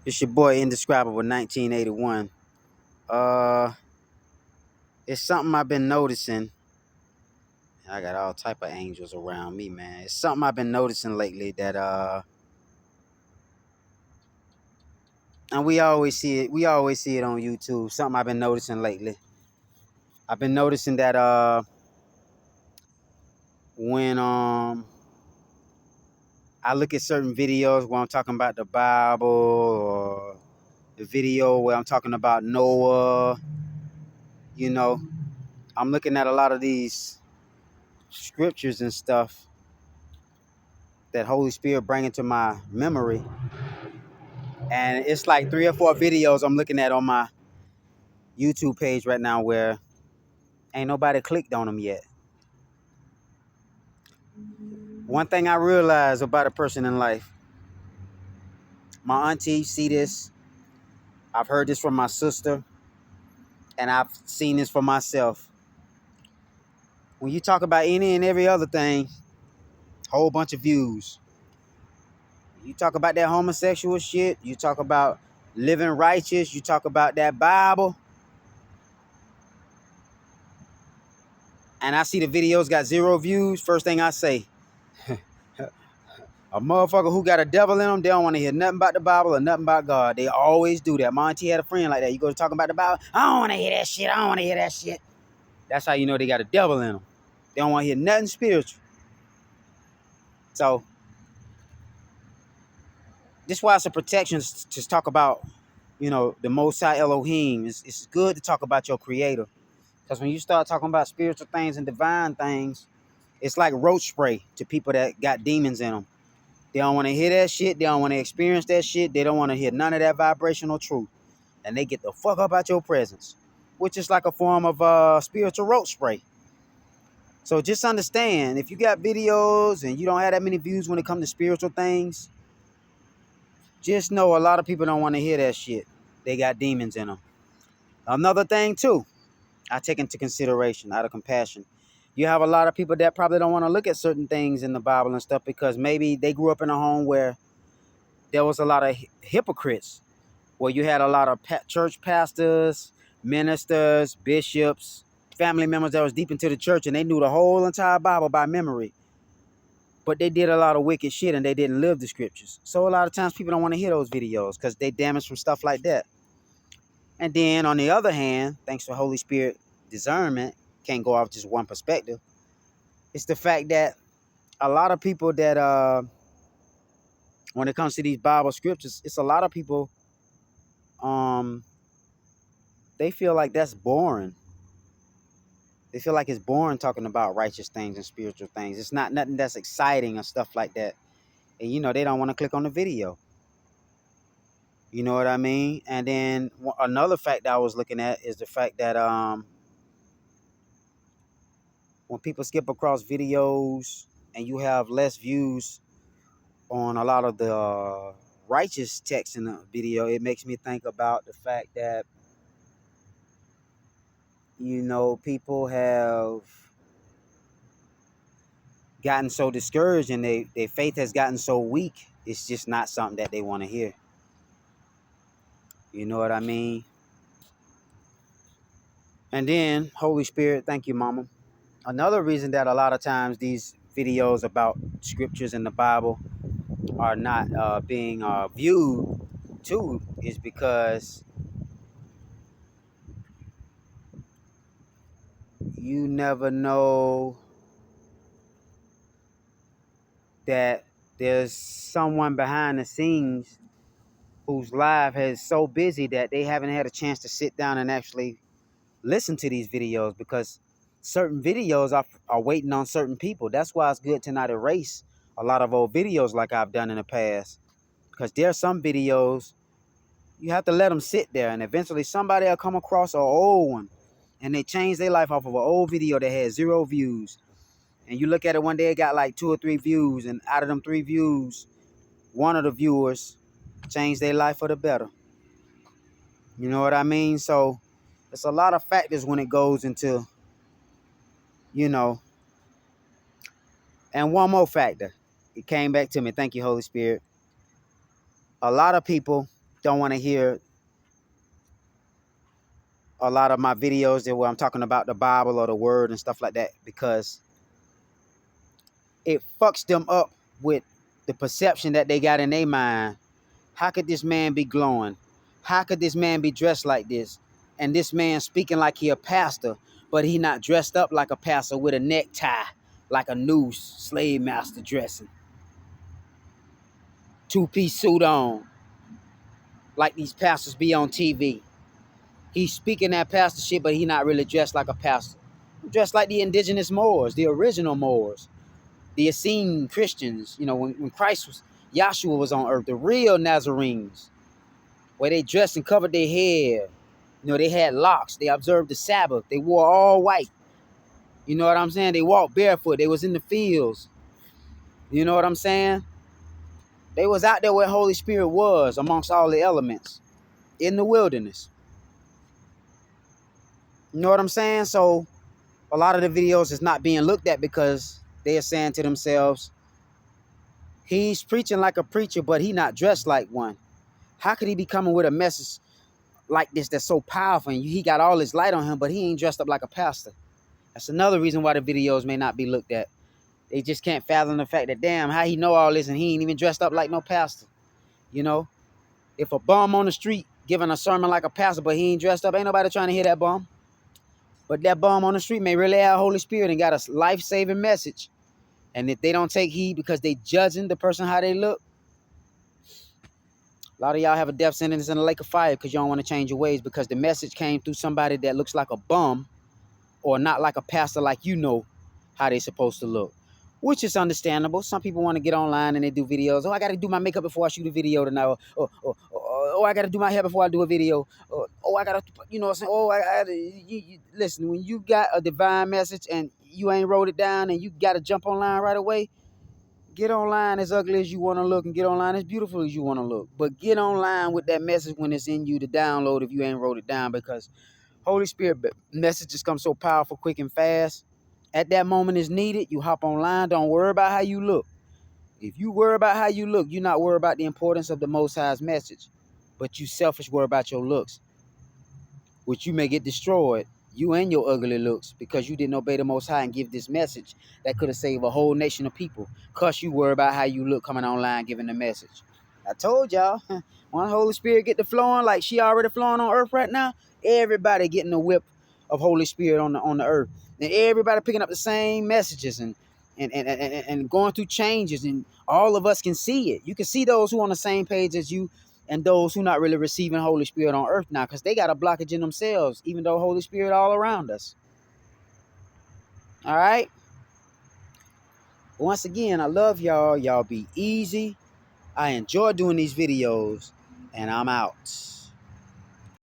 It's your boy Indescribable 1981. Uh it's something I've been noticing. I got all type of angels around me, man. It's something I've been noticing lately that and we always see it on YouTube. Something I've been noticing lately. I've been noticing that when I look at certain videos where I'm talking about the Bible or the video where I'm talking about Noah, you know, I'm looking at a lot of these scriptures and stuff that Holy Spirit bring into my memory. And it's like 3 or 4 videos I'm looking at on my YouTube page right now where ain't nobody clicked on them yet. One thing I realized about a person in life, my auntie see this, I've heard this from my sister, and I've seen this for myself. When you talk about any and every other thing, whole bunch of views. You talk about that homosexual shit, you talk about living righteous, you talk about that Bible, and I see the videos got 0 views, first thing I say, a motherfucker who got a devil in them, they don't want to hear nothing about the Bible or nothing about God. They always do that. My auntie had a friend like that. You go to talking about the Bible, I don't want to hear that shit. I don't want to hear that shit. That's how you know they got a devil in them. They don't want to hear nothing spiritual. So this is why it's a protection to talk about, the Most High Elohim. It's good to talk about your Creator. Because when you start talking about spiritual things and divine things, it's like roach spray to people that got demons in them. They don't want to hear that shit. They don't want to experience that shit. They don't want to hear none of that vibrational truth. And they get the fuck up out your presence, which is like a form of spiritual roach spray. So just understand, if you got videos and you don't have that many views when it comes to spiritual things, just know a lot of people don't want to hear that shit. They got demons in them. Another thing too, I take into consideration out of compassion. You have a lot of people that probably don't want to look at certain things in the Bible and stuff because maybe they grew up in a home where there was a lot of hypocrites, where you had a lot of church pastors, ministers, bishops, family members that was deep into the church and they knew the whole entire Bible by memory. But they did a lot of wicked shit and they didn't live the scriptures. So a lot of times people don't want to hear those videos because they damaged from stuff like that. And then on the other hand, thanks to Holy Spirit discernment, can't go off just one perspective. It's the fact that a lot of people that when it comes to these Bible scriptures, it's a lot of people um they feel like that's boring. They feel like it's boring talking about righteous things and spiritual things. It's not nothing that's exciting or stuff like that. And they don't want to click on the video. You know what I mean? And then another fact I was looking at is the fact that when people skip across videos and you have less views on a lot of the righteous text in the video, it makes me think about the fact that people have gotten so discouraged and their faith has gotten so weak. It's just not something that they want to hear. You know what I mean? And then, Holy Spirit, thank you, Mama. Another reason that a lot of times these videos about scriptures in the Bible are not being viewed too is because you never know that there's someone behind the scenes whose life is so busy that they haven't had a chance to sit down and actually listen to these videos, because certain videos are waiting on certain people. That's why it's good to not erase a lot of old videos like I've done in the past, because there are some videos you have to let them sit there and eventually somebody will come across an old one and they change their life off of an old video that had 0 views. And you look at it one day, it got like 2 or 3 views, and out of them 3 views, one of the viewers changed their life for the better. You know what I mean? So it's a lot of factors when it goes into, you know. And one more factor, it came back to me. Thank you, Holy Spirit. A lot of people don't want to hear a lot of my videos that where I'm talking about the Bible or the word and stuff like that, because it fucks them up with the perception that they got in their mind. How could this man be glowing? How could this man be dressed like this? And this man speaking like he a pastor, but he not dressed up like a pastor with a necktie, like a noose, slave master dressing. Two-piece suit on, like these pastors be on TV. He's speaking that pastor shit, but he not really dressed like a pastor. Dressed like the indigenous Moors, the original Moors, the Essene Christians. You know, when Christ was, Yahshua was on earth, the real Nazarenes, where they dressed and covered their hair. You know, they had locks. They observed the Sabbath. They wore all white. You know what I'm saying? They walked barefoot. They was in the fields. You know what I'm saying? They was out there where Holy Spirit was amongst all the elements in the wilderness. You know what I'm saying? So a lot of the videos is not being looked at because they are saying to themselves, he's preaching like a preacher, but he not dressed like one. How could he be coming with a message like this that's so powerful and he got all this light on him, but he ain't dressed up like a pastor? That's another reason why the videos may not be looked at. They just can't fathom the fact that, damn, how he know all this and he ain't even dressed up like no pastor. You know, if a bum on the street giving a sermon like a pastor, but he ain't dressed up, ain't nobody trying to hear that bum. But that bum on the street may really have Holy Spirit and got a life-saving message. And if they don't take heed because they judging the person how they look, a lot of y'all have a death sentence in the lake of fire because you don't want to change your ways because the message came through somebody that looks like a bum or not like a pastor like you know how they supposed to look, which is understandable. Some people want to get online and they do videos. Oh, I got to do my makeup before I shoot a video tonight. Oh, I got to do my hair before I do a video. Oh, I got to, you know what I'm saying? Oh, listen, when you got a divine message and you ain't wrote it down and you got to jump online right away, get online as ugly as you want to look and get online as beautiful as you want to look. But get online with that message when it's in you to download if you ain't wrote it down, because Holy Spirit messages come so powerful, quick and fast. At that moment is needed, you hop online. Don't worry about how you look. If you worry about how you look, you're not worried about the importance of the Most High's message. But you selfish worry about your looks, which you may get destroyed, you and your ugly looks, because you didn't obey the Most High and give this message that could have saved a whole nation of people. Because you worry about how you look coming online giving the message. I told y'all, when Holy Spirit get to flowing like she already flowing on earth right now, everybody getting the whip of Holy Spirit on the earth. And everybody picking up the same messages and going through changes, and all of us can see it. You can see those who are on the same page as you and those who not really receiving Holy Spirit on earth now, because they got a blockage in themselves, even though Holy Spirit all around us. All right? Once again, I love y'all. Y'all be easy. I enjoy doing these videos, and I'm out.